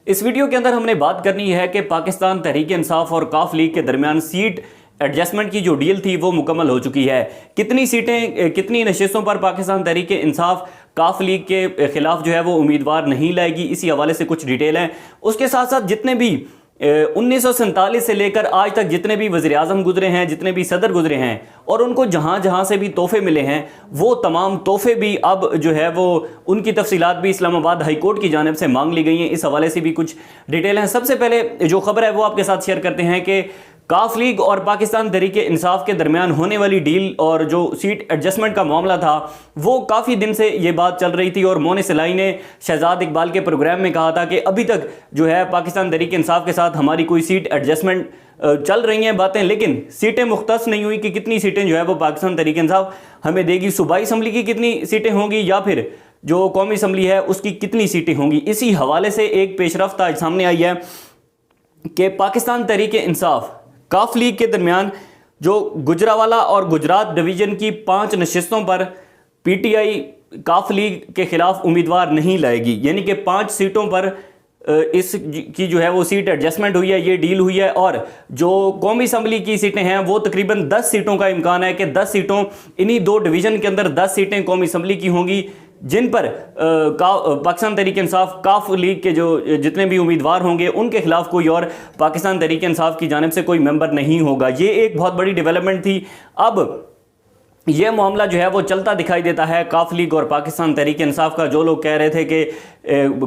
اس video کے اندر ہم نے بات کرنی ہے کہ پاکستان تحریک انصاف اور کاف لیگ کے درمیان سیٹ ایڈجسٹمنٹ کی جو ڈیل تھی وہ مکمل ہو چکی ہے۔ کتنی سیٹیں کتنی نشستوں پر پاکستان تحریک انصاف کاف لیگ کے خلاف جو ہے وہ امیدوار نہیں لائے گی، اسی حوالے سے کچھ ڈیٹیل ہیں۔ اس کے ساتھ ساتھ جتنے بھی 1947 سے لے کر آج تک جتنے بھی وزیر اعظم گزرے ہیں، جتنے بھی صدر گزرے ہیں اور ان کو جہاں جہاں سے بھی تحفے ملے ہیں، وہ تمام تحفے بھی اب جو ہے وہ ان کی تفصیلات بھی اسلام آباد ہائی کورٹ کی جانب سے مانگ لی گئی ہیں۔ اس حوالے سے بھی کچھ ڈیٹیل ہیں۔ سب سے پہلے جو خبر ہے وہ آپ کے ساتھ شیئر کرتے ہیں کہ کاف لیگ اور پاکستان تحریک انصاف کے درمیان ہونے والی ڈیل اور جو سیٹ ایڈجسٹمنٹ کا معاملہ تھا وہ کافی دن سے یہ بات چل رہی تھی، اور مونس سلائی نے شہزاد اقبال کے پروگرام میں کہا تھا کہ ابھی تک جو ہے پاکستان تحریک انصاف کے ساتھ ہماری کوئی سیٹ ایڈجسٹمنٹ چل رہی ہیں باتیں، لیکن سیٹیں مختص نہیں ہوئی کہ کتنی سیٹیں جو ہے وہ پاکستان تحریک انصاف ہمیں دے گی، صوبائی اسمبلی کی کتنی سیٹیں ہوں گی یا پھر جو قومی اسمبلی ہے اس کی کتنی سیٹیں ہوں گی۔ اسی حوالے سے ایک پیش رفت آج سامنے آئی ہے کہ پاکستان تحریک انصاف کاف لیگ کے درمیان جو گجرانوالہ اور گجرات ڈویژن کی 5 نشستوں پر پی ٹی آئی کاف لیگ کے خلاف امیدوار نہیں لائے گی، یعنی کہ 5 سیٹوں پر اس کی جو ہے وہ سیٹ ایڈجسٹمنٹ ہوئی ہے، یہ ڈیل ہوئی ہے، اور جو قومی اسمبلی کی سیٹیں ہیں وہ تقریباً 10 سیٹوں کا امکان ہے کہ 10 سیٹوں انہی 2 ڈویژن کے اندر 10 سیٹیں قومی اسمبلی کی ہوں گی، جن پر پاکستان تحریک انصاف کاف لیگ کے جو جتنے بھی امیدوار ہوں گے ان کے خلاف کوئی اور پاکستان تحریک انصاف کی جانب سے کوئی ممبر نہیں ہوگا۔ یہ ایک بہت بڑی ڈیولپمنٹ تھی۔ اب یہ معاملہ جو ہے وہ چلتا دکھائی دیتا ہے کاف لیگ اور پاکستان تحریک انصاف کا۔ جو لوگ کہہ رہے تھے کہ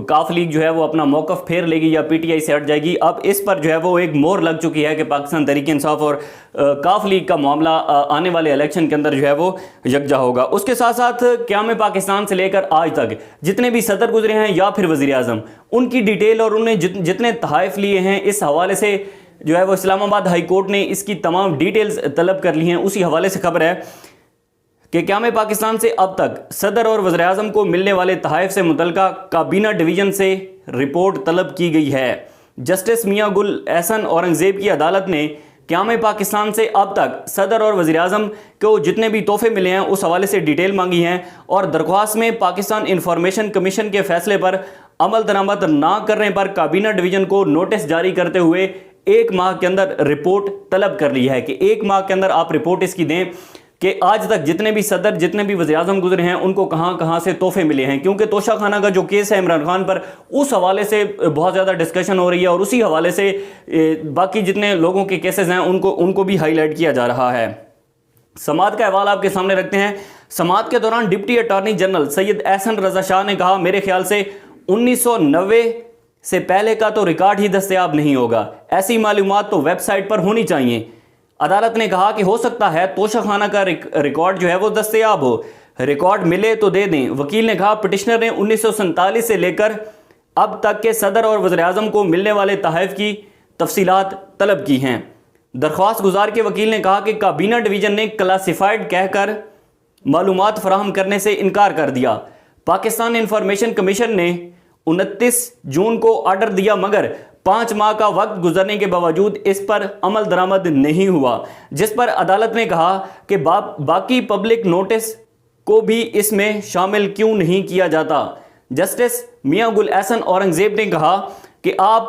کاف لیگ جو ہے وہ اپنا موقف پھیر لے گی یا پی ٹی آئی سے ہٹ جائے گی، اب اس پر جو ہے وہ ایک مور لگ چکی ہے کہ پاکستان تحریک انصاف اور کاف لیگ کا معاملہ آنے والے الیکشن کے اندر جو ہے وہ یکجا ہوگا۔ اس کے ساتھ ساتھ قیام پاکستان سے لے کر آج تک جتنے بھی صدر گزرے ہیں یا پھر وزیر اعظم، ان کی ڈیٹیل اور انہیں جتنے تحائف لیے ہیں، اس حوالے سے جو ہے وہ اسلام آباد ہائی کورٹ نے اس کی تمام ڈیٹیلز طلب کر لی ہیں۔ اسی حوالے سے خبر ہے کہ قیام پاکستان سے اب تک صدر اور وزیر اعظم کو ملنے والے تحائف سے متعلقہ کابینہ ڈویژن سے رپورٹ طلب کی گئی ہے۔ جسٹس میاں گل احسن اورنگزیب کی عدالت نے قیام پاکستان سے اب تک صدر اور وزیر اعظم کو جتنے بھی تحفے ملے ہیں اس حوالے سے ڈیٹیل مانگی ہیں، اور درخواست میں پاکستان انفارمیشن کمیشن کے فیصلے پر عمل درآمد نہ کرنے پر کابینہ ڈویژن کو نوٹس جاری کرتے ہوئے 1 ماہ کے اندر رپورٹ طلب کر لی ہے کہ 1 ماہ کے اندر آپ رپورٹ اس کی دیں کہ آج تک جتنے بھی صدر جتنے بھی وزیر اعظم گزرے ہیں ان کو کہاں کہاں سے تحفے ملے ہیں، کیونکہ توشہ خانہ کا جو کیس ہے عمران خان پر، اس حوالے سے بہت زیادہ ڈسکشن ہو رہی ہے، اور اسی حوالے سے باقی جتنے لوگوں کے کیسز ہیں ان کو بھی ہائی لائٹ کیا جا رہا ہے۔ سماعت کا احوال آپ کے سامنے رکھتے ہیں۔ سماعت کے دوران ڈپٹی اٹارنی جنرل سید احسن رضا شاہ نے کہا، میرے خیال سے 1990 سے پہلے کا تو ریکارڈ ہی دستیاب نہیں ہوگا، ایسی معلومات تو ویب سائٹ پر ہونی چاہیے۔ عدالت نے کہا کہ ہو سکتا ہے توشہ خانہ کا ریکارڈ جو ہے وہ دستیاب ہو، ریکارڈ ملے تو دے دیں۔ وکیل نے کہا پٹیشنر نے 1947 سے لے کر اب تک کے صدر اور وزیر اعظم کو ملنے والے تحائف کی تفصیلات طلب کی ہیں۔ درخواست گزار کے وکیل نے کہا کہ کابینہ ڈویژن نے کلاسیفائڈ کہہ کر معلومات فراہم کرنے سے انکار کر دیا۔ پاکستان انفارمیشن کمیشن نے 29 جون کو آرڈر دیا، مگر 5 ماہ کا وقت گزرنے کے باوجود اس پر عمل درآمد نہیں ہوا، جس پر عدالت نے کہا کہ باقی پبلک نوٹس کو بھی اس میں شامل کیوں نہیں کیا جاتا۔ جسٹس میاں گل احسن اورنگزیب نے کہا کہ آپ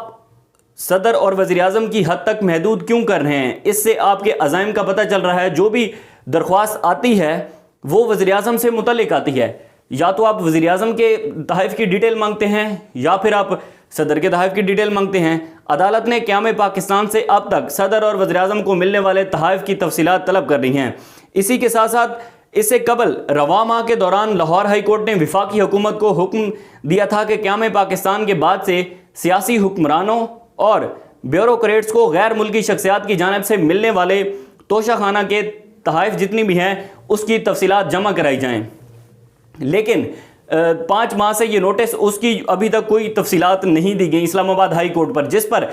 صدر اور وزیر اعظم کی حد تک محدود کیوں کر رہے ہیں؟ اس سے آپ کے عزائم کا پتہ چل رہا ہے۔ جو بھی درخواست آتی ہے وہ وزیر اعظم سے متعلق آتی ہے، یا تو آپ وزیر اعظم کے تحائف کی ڈیٹیل مانگتے ہیں یا پھر آپ صدر کے تحائف کی ڈیٹیل مانگتے ہیں۔ عدالت نے قیام پاکستان سے اب تک صدر اور وزیر اعظم کو ملنے والے تحائف کی تفصیلات طلب کر رہی ہیں۔ اسی کے ساتھ ساتھ اس سے قبل رواں ماہ کے دوران لاہور ہائی کورٹ نے وفاقی حکومت کو حکم دیا تھا کہ قیام پاکستان کے بعد سے سیاسی حکمرانوں اور بیوروکریٹس کو غیر ملکی شخصیات کی جانب سے ملنے والے توشہ خانہ کے تحائف جتنی بھی ہیں اس کی تفصیلات جمع کرائی جائیں، لیکن 5 ماہ سے یہ نوٹس اس کی ابھی تک کوئی تفصیلات نہیں دی گئی اسلام آباد ہائی کورٹ پر، جس پر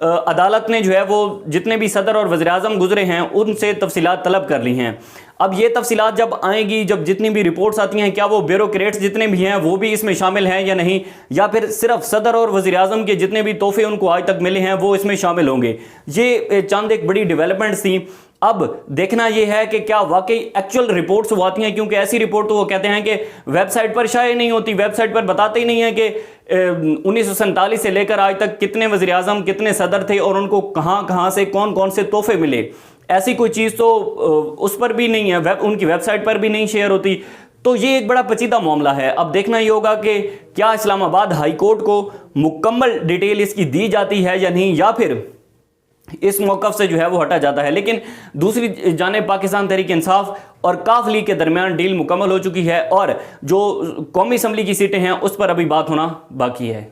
عدالت نے جو ہے وہ جتنے بھی صدر اور وزیر اعظم گزرے ہیں ان سے تفصیلات طلب کر لی ہیں۔ اب یہ تفصیلات جب آئیں گی، جب جتنی بھی رپورٹس آتی ہیں، کیا وہ بیوروکریٹس جتنے بھی ہیں وہ بھی اس میں شامل ہیں یا نہیں، یا پھر صرف صدر اور وزیر اعظم کے جتنے بھی تحفے ان کو آج تک ملے ہیں وہ اس میں شامل ہوں گے۔ یہ چند ایک بڑی ڈیولپمنٹس تھیں۔ اب دیکھنا یہ ہے کہ کیا واقعی ایکچوئل رپورٹس وہ آتی ہیں، کیونکہ ایسی رپورٹ تو وہ کہتے ہیں کہ ویب سائٹ پر شائع نہیں ہوتی، ویب سائٹ پر بتاتے ہی نہیں ہیں کہ 1947 سے لے کر آج تک کتنے وزیر اعظم کتنے صدر تھے اور ان کو کہاں کہاں سے کون کون سے تحفے ملے، ایسی کوئی چیز تو اس پر بھی نہیں ہے، ان کی ویب سائٹ پر بھی نہیں شیئر ہوتی. تو یہ ایک بڑا پیچیدہ معاملہ ہے. اب دیکھنا یہ ہوگا کہ کیا اسلام آباد ہائی کورٹ کو مکمل ڈیٹیل اس کی دی جاتی ہے یا نہیں، یا پھر اس موقف سے جو ہے وہ ہٹا جاتا ہے. لیکن دوسری جانب پاکستان تحریک انصاف اور کاف لیگ کے درمیان ڈیل مکمل ہو چکی ہے، اور جو قومی اسمبلی کی سیٹیں ہیں اس پر ابھی بات ہونا باقی ہے.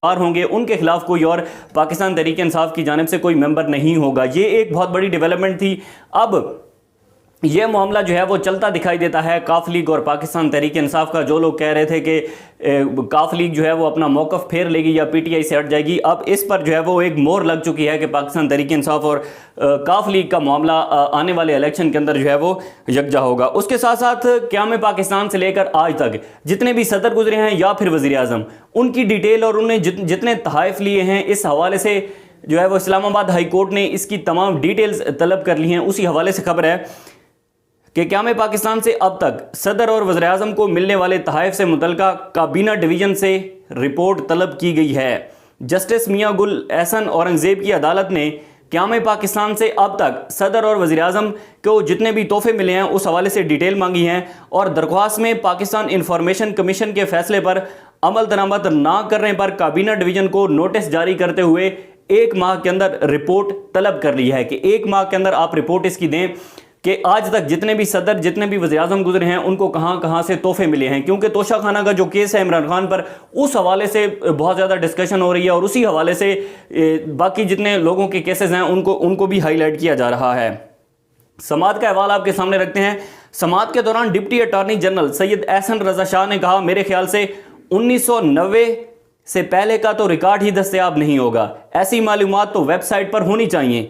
ہوں گے ان کے خلاف کوئی اور پاکستان تحریک انصاف کی جانب سے کوئی ممبر نہیں ہوگا. یہ ایک بہت بڑی ڈیولپمنٹ تھی. اب یہ معاملہ جو ہے وہ چلتا دکھائی دیتا ہے کاف لیگ اور پاکستان تحریک انصاف کا. جو لوگ کہہ رہے تھے کہ کاف لیگ جو ہے وہ اپنا موقف پھیر لے گی یا پی ٹی آئی سے ہٹ جائے گی، اب اس پر جو ہے وہ ایک مہر لگ چکی ہے کہ پاکستان تحریک انصاف اور کاف لیگ کا معاملہ آنے والے الیکشن کے اندر جو ہے وہ یکجا ہوگا. اس کے ساتھ ساتھ قیام پاکستان سے لے کر آج تک جتنے بھی صدر گزرے ہیں یا پھر وزیر اعظم، ان کی ڈیٹیل اور انہیں جتنے تحائف لیے ہیں، اس حوالے سے جو ہے وہ اسلام آباد ہائی کورٹ نے اس کی تمام ڈیٹیلز طلب کر لی ہیں. اسی حوالے سے خبر ہے کہ قیام پاکستان سے اب تک صدر اور وزیر اعظم کو ملنے والے تحائف سے متعلقہ کابینہ ڈویژن سے رپورٹ طلب کی گئی ہے. جسٹس میاں گل احسن اورنگزیب کی عدالت نے قیام پاکستان سے اب تک صدر اور وزیر اعظم کو جتنے بھی تحفے ملے ہیں اس حوالے سے ڈیٹیل مانگی ہیں، اور درخواست میں پاکستان انفارمیشن کمیشن کے فیصلے پر عمل درآمد نہ کرنے پر کابینہ ڈویژن کو نوٹس جاری کرتے ہوئے 1 ماہ کے اندر رپورٹ طلب کر لی ہے کہ 1 ماہ کے اندر آپ رپورٹ اس کی دیں کہ آج تک جتنے بھی صدر جتنے بھی وزیر اعظم گزرے ہیں ان کو کہاں کہاں سے تحفے ملے ہیں. کیونکہ توشہ خانہ کا جو کیس ہے عمران خان پر، اس حوالے سے بہت زیادہ ڈسکشن ہو رہی ہے، اور اسی حوالے سے باقی جتنے لوگوں کے کیسز ہیں ان کو بھی ہائی لائٹ کیا جا رہا ہے. سماعت کا احوال آپ کے سامنے رکھتے ہیں. سماعت کے دوران ڈپٹی اٹارنی جنرل سید احسن رضا شاہ نے کہا، میرے خیال سے 1990 سے پہلے کا تو ریکارڈ ہی دستیاب نہیں ہوگا، ایسی معلومات تو ویب سائٹ پر ہونی چاہیے.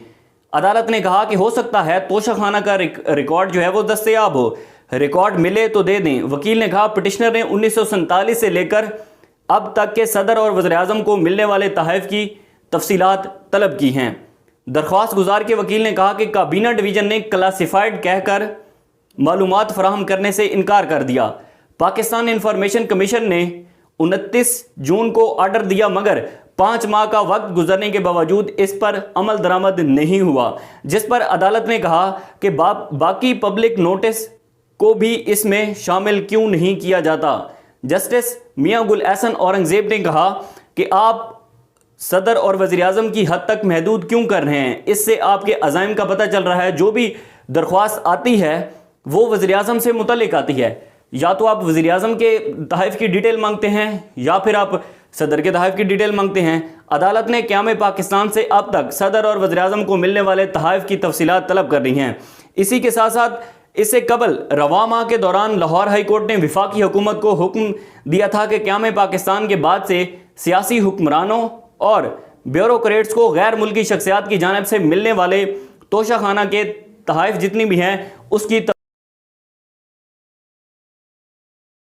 عدالت نے کہا کہ ہو سکتا ہے توشہ خانہ کا ریکارڈ جو ہے وہ دستیاب ہو، ریکارڈ ملے تو دے دیں. وکیل نے کہا پٹیشنر نے 1947 سے لے کر اب تک کے صدر اور وزیر اعظم کو ملنے والے تحائف کی تفصیلات طلب کی ہیں. درخواست گزار کے وکیل نے کہا کہ کابینہ ڈویژن نے کلاسیفائڈ کہہ کر معلومات فراہم کرنے سے انکار کر دیا. پاکستان انفارمیشن کمیشن نے 29 جون کو آرڈر دیا، مگر 5 ماہ کا وقت گزرنے کے باوجود اس پر عمل درآمد نہیں ہوا، جس پر عدالت نے کہا کہ باقی پبلک نوٹس کو بھی اس میں شامل کیوں نہیں کیا جاتا. جسٹس میاں گل احسن اورنگزیب نے کہا کہ آپ صدر اور وزیر اعظم کی حد تک محدود کیوں کر رہے ہیں؟ اس سے آپ کے عزائم کا پتہ چل رہا ہے. جو بھی درخواست آتی ہے وہ وزیر اعظم سے متعلق آتی ہے، یا تو آپ وزیر اعظم کے تحائف کی ڈیٹیل مانگتے ہیں یا پھر آپ صدر کے تحائف کی ڈیٹیل مانگتے ہیں. عدالت نے قیام پاکستان سے اب تک صدر اور وزیر اعظم کو ملنے والے تحائف کی تفصیلات طلب کر رہی ہیں. اسی کے ساتھ ساتھ اس سے قبل رواں ماہ کے دوران لاہور ہائی کورٹ نے وفاقی حکومت کو حکم دیا تھا کہ قیام پاکستان کے بعد سے سیاسی حکمرانوں اور بیوروکریٹس کو غیر ملکی شخصیات کی جانب سے ملنے والے توشہ خانہ کے تحائف جتنی بھی ہیں اس کی